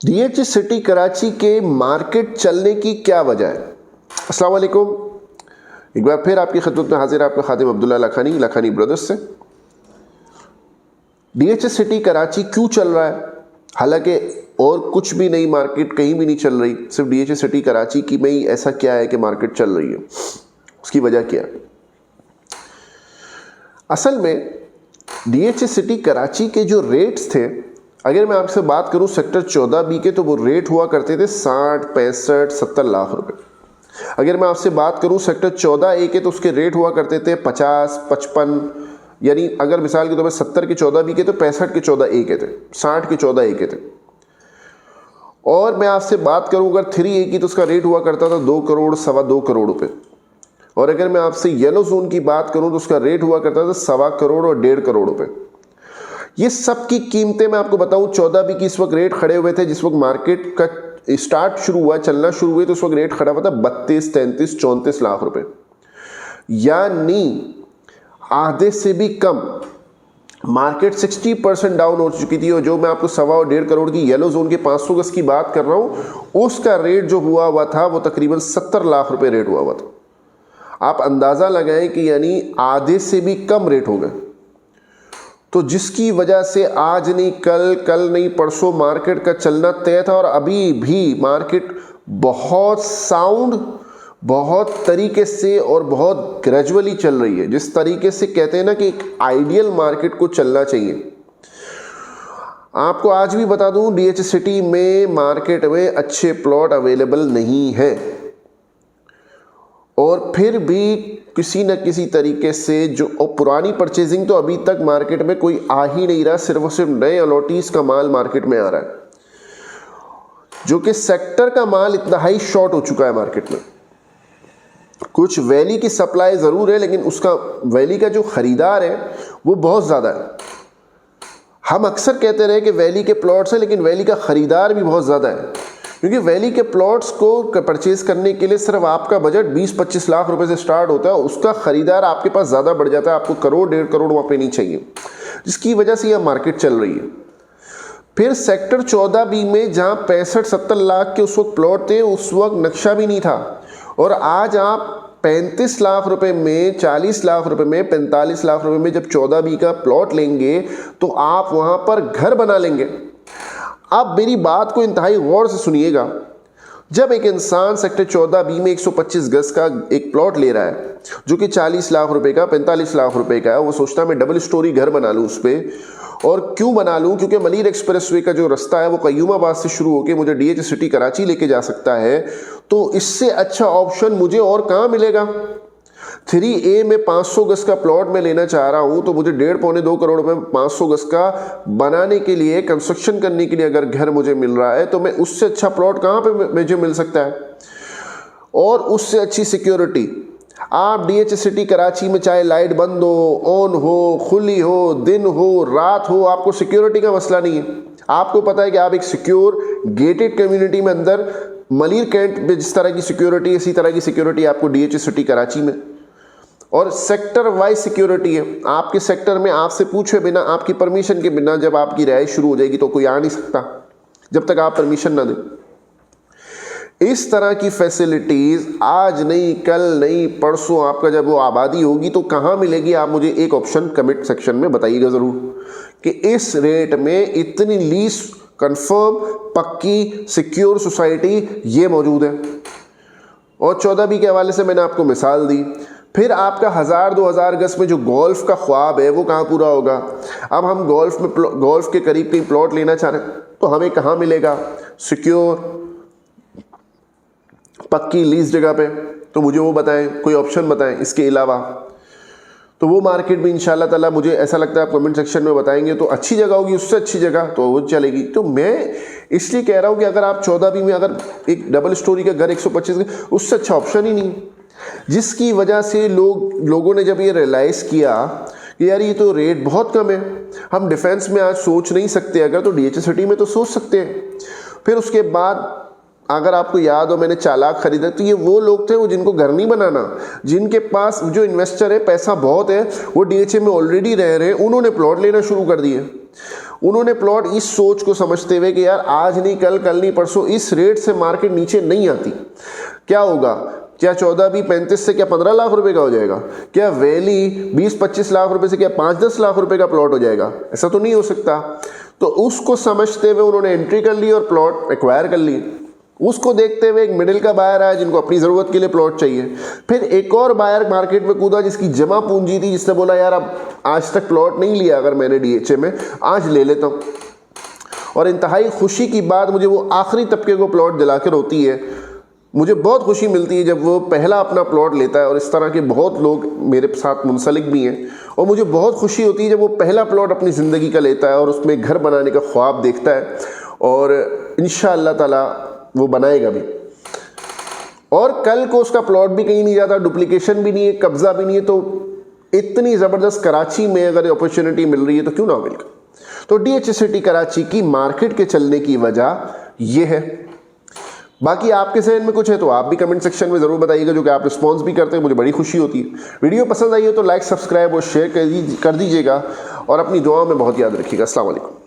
DH city Karachi के market चलने की क्या वजह है। अस्सलाम वालेकुम, एक बार फिर आपकी खिदमत में हाजिर आपका खादिम अब्दुल्ला लखानी ब्रदर्स से। डीएच सिटी कराची क्यों चल रहा है, हालांकि और कुछ भी नहीं, मार्केट कहीं भी नहीं चल रही, सिर्फ डीएच सिटी कराची की में ही ऐसा क्या है कि मार्केट चल रही है, उसकी वजह क्या है। असल में डीएच सिटी कराची के जो रेट्स थे, अगर मैं आपसे बात करूं सेक्टर 14B के, तो वो रेट हुआ करते थे 60, 65, 70 लाख रुपए। अगर मैं आपसे बात करूं सेक्टर 14A के, तो उसके रेट हुआ करते थे 50, 55, यानी अगर मिसाल के तौर पर 70 के 14B के तो 65 के 14A के थे, 60 के 14A के थे। और मैं आपसे बात करूं अगर 3A की, तो उसका रेट हुआ करता था 2 करोड़, 2.25 करोड़ रुपए। और अगर मैं आपसे येलो जोन की बात करूं तो उसका रेट हुआ करता था 1.25 करोड़ और 1.5 करोड़ रुपए। ये सब की कीमतें मैं आपको बताऊं, 14B की इस वक्त रेट खड़े हुए थे, जिस वक्त मार्केट का स्टार्ट शुरू हुआ, चलना शुरू हुई, तो उस वक्त रेट खड़ा हुआ था 32, 33, 34 लाख रुपए, यानी आधे से भी कम। मार्केट 60% डाउन हो चुकी थी, और जो मैं आपको 1.25 और 1.5 करोड़ की येलो जोन के 500 गज की बात कर रहा हूं, उसका रेट जो हुआ था वो तकरीबन 70 लाख रुपए रेट हुआ था। आप अंदाजा लगाएं कि यानी आधे से भी कम रेट हो गए। तो जिसकी वजह से आज नहीं कल नहीं परसों मार्केट का चलना तय था, और अभी भी मार्केट बहुत साउंड, बहुत तरीके से और बहुत ग्रेजुअली चल रही है, जिस तरीके से कहते हैं ना कि एक आइडियल मार्केट को चलना चाहिए। आपको आज भी बता दूं, डीएच सिटी में मार्केट में अच्छे प्लॉट अवेलेबल नहीं है, और फिर भी किसी न किसी तरीके से जो पुरानी परचेजिंग तो अभी तक मार्केट में कोई आ ही नहीं रहा, सिर्फ और सिर्फ नए अलॉटीज का माल मार्केट में आ रहा है, जो कि सेक्टर का माल इतना हाई शॉर्ट हो चुका है मार्केट में। कुछ वैली की सप्लाई जरूर है, लेकिन उसका वैली का जो खरीदार है वो बहुत ज्यादा है। हम अक्सर कहते रहे कि वैली के प्लॉट्स है, लेकिन वैली का खरीदार भी बहुत ज्यादा है, क्योंकि वैली के प्लॉट्स को परचेज करने के लिए सिर्फ आपका बजट 20-25 लाख रुपए से स्टार्ट होता है, उसका खरीदार आपके पास ज़्यादा बढ़ जाता है, आपको करोड़ 1.5 करोड़ वहाँ पे नहीं चाहिए, जिसकी वजह से यह मार्केट चल रही है। फिर सेक्टर 14B में जहाँ 65-70 लाख के उस वक्त प्लॉट थे, उस वक्त नक्शा भी नहीं था, और आज आप 35 लाख रुपए में, 40 लाख रुपए में, 45 लाख रुपए में जब 14B का प्लॉट लेंगे तो आप वहाँ पर घर बना लेंगे। आप मेरी बात को इंतहाई गौर से सुनिएगा। जब एक इंसान सेक्टर 14B में 125 गज का एक प्लॉट ले रहा है, जो कि 40 लाख रुपए का, 45 लाख रुपए का है, वो सोचता है मैं डबल स्टोरी घर बना लूँ उस पर। और क्यों बना लूँ? क्योंकि मलीर एक्सप्रेसवे का जो रास्ता है वो कयूमाबाद से शुरू होकर मुझे डीएच सिटी कराची लेके जा सकता है, तो इससे अच्छा ऑप्शन मुझे और कहाँ मिलेगा। 3A में 500 गज का प्लॉट में लेना चाह रहा हूं, तो मुझे 1.5-2 करोड़ में 500 गज का बनाने के लिए, कंस्ट्रक्शन करने के लिए अगर घर मुझे मिल रहा है, तो मैं उससे अच्छा प्लॉट कहां पे मुझे मिल सकता है, और उससे अच्छी सिक्योरिटी। आप डीएच सिटी कराची में चाहे लाइट बंद हो, ऑन हो, खुली हो, दिन हो, रात हो, आपको सिक्योरिटी का मसला नहीं है। आपको पता है कि आप एक सिक्योर गेटेड कम्युनिटी में अंदर, मलीर कैंट में जिस तरह की सिक्योरिटी, इसी तरह की सिक्योरिटी आपको डीएच सिटी कराची में, और सेक्टर वाइज सिक्योरिटी है। आपके सेक्टर में आपसे पूछे बिना, आपकी परमिशन के बिना जब आपकी रिहाइश शुरू हो जाएगी तो कोई आ नहीं सकता जब तक आप परमिशन ना दें। इस तरह की फैसिलिटीज आज नहीं, कल नहीं, परसों आपका जब वो आबादी होगी तो कहाँ मिलेगी, आप मुझे एक ऑप्शन कमेंट सेक्शन में बताइएगा ज़रूर कि इस रेट में इतनी लीज कंफर्म, पक्की, सिक्योर सोसाइटी ये मौजूद है। और 14B के हवाले से मैंने आपको मिसाल दी। फिर आपका 1000-2000 गज में जो गोल्फ का ख्वाब है वो कहाँ पूरा होगा। अब हम गोल्फ के करीब कहीं प्लॉट लेना चाह रहे हैं, तो हमें कहाँ मिलेगा सिक्योर, पक्की लीज जगह पे, तो मुझे वो बताएं, कोई ऑप्शन बताएं इसके अलावा। तो वो मार्केट भी इंशाल्लाह ताला मुझे ऐसा लगता है आप कमेंट सेक्शन में बताएंगे, तो अच्छी जगह होगी, उससे अच्छी जगह तो वो चलेगी। तो मैं इसलिए कह रहा हूँ कि अगर आप 14B में अगर एक डबल स्टोरी का घर 125, उससे अच्छा ऑप्शन ही नहीं, जिसकी वजह से लोगों ने जब ये रियलाइज़ किया कि यार ये तो रेट बहुत कम है, हम डिफेंस में आज सोच नहीं सकते, अगर तो डीएच सिटी में तो सोच सकते हैं। फिर उसके बाद अगर आपको याद हो, मैंने चालाक खरीदा, तो ये वो लोग थे वो जिनको घर नहीं बनाना, जिनके पास जो इन्वेस्टर है, पैसा बहुत है, वो डीएचए में ऑलरेडी रह रहे हैं, उन्होंने प्लॉट लेना शुरू कर दिए। उन्होंने प्लॉट इस सोच को समझते हुए कि यार आज नहीं कल, कल नहीं परसों इस रेट से मार्केट नीचे नहीं आती, क्या होगा, क्या 14-35 से क्या 15 लाख रुपए का हो जाएगा, क्या वैली 20-25 लाख रुपए से क्या 5-10 लाख रुपए का प्लॉट हो जाएगा, ऐसा तो नहीं हो सकता। तो उसको समझते हुए उन्होंने एंट्री कर ली और प्लॉट एक्वायर कर ली। उसको देखते हुए एक मिडिल का बायर आया जिनको अपनी ज़रूरत के लिए प्लॉट चाहिए। फिर एक और बायर मार्केट में कूदा जिसकी जमा पूंजी थी, जिसने बोला यार अब आज तक प्लॉट नहीं लिया अगर मैंने DHA में, आज ले लेता हूँ। और इंतहाई खुशी की बात मुझे वो आखिरी तबके को प्लॉट दिलाकर होती है। मुझे बहुत खुशी मिलती है जब वो पहला अपना प्लॉट लेता है, और इस तरह के बहुत लोग मेरे साथ मुंसलिक भी हैं। और मुझे बहुत खुशी होती है जब वो पहला प्लॉट अपनी ज़िंदगी का लेता है और उसमें घर बनाने का ख्वाब देखता है, और इंशाअल्लाह ताला वो बनाएगा भी। और कल को उसका प्लॉट भी कहीं नहीं जाता, डुप्लीकेशन भी नहीं है, कब्जा भी नहीं है, तो इतनी ज़बरदस्त कराची में अगर अपॉर्चुनिटी मिल रही है तो क्यों ना मिल। तो DHA सिटी कराची की मार्केट के चलने की वजह ये है। बाकी आपके जहन में कुछ है तो आप भी कमेंट सेक्शन में ज़रूर बताइएगा, जो कि आप रिस्पॉन्स भी करते हैं, मुझे बड़ी खुशी होती है। वीडियो पसंद आई हो तो लाइक, सब्सक्राइब और शेयर कर दीजिएगा, और अपनी दुआओं में बहुत याद रखिएगा। अस्सलाम वालेकुम।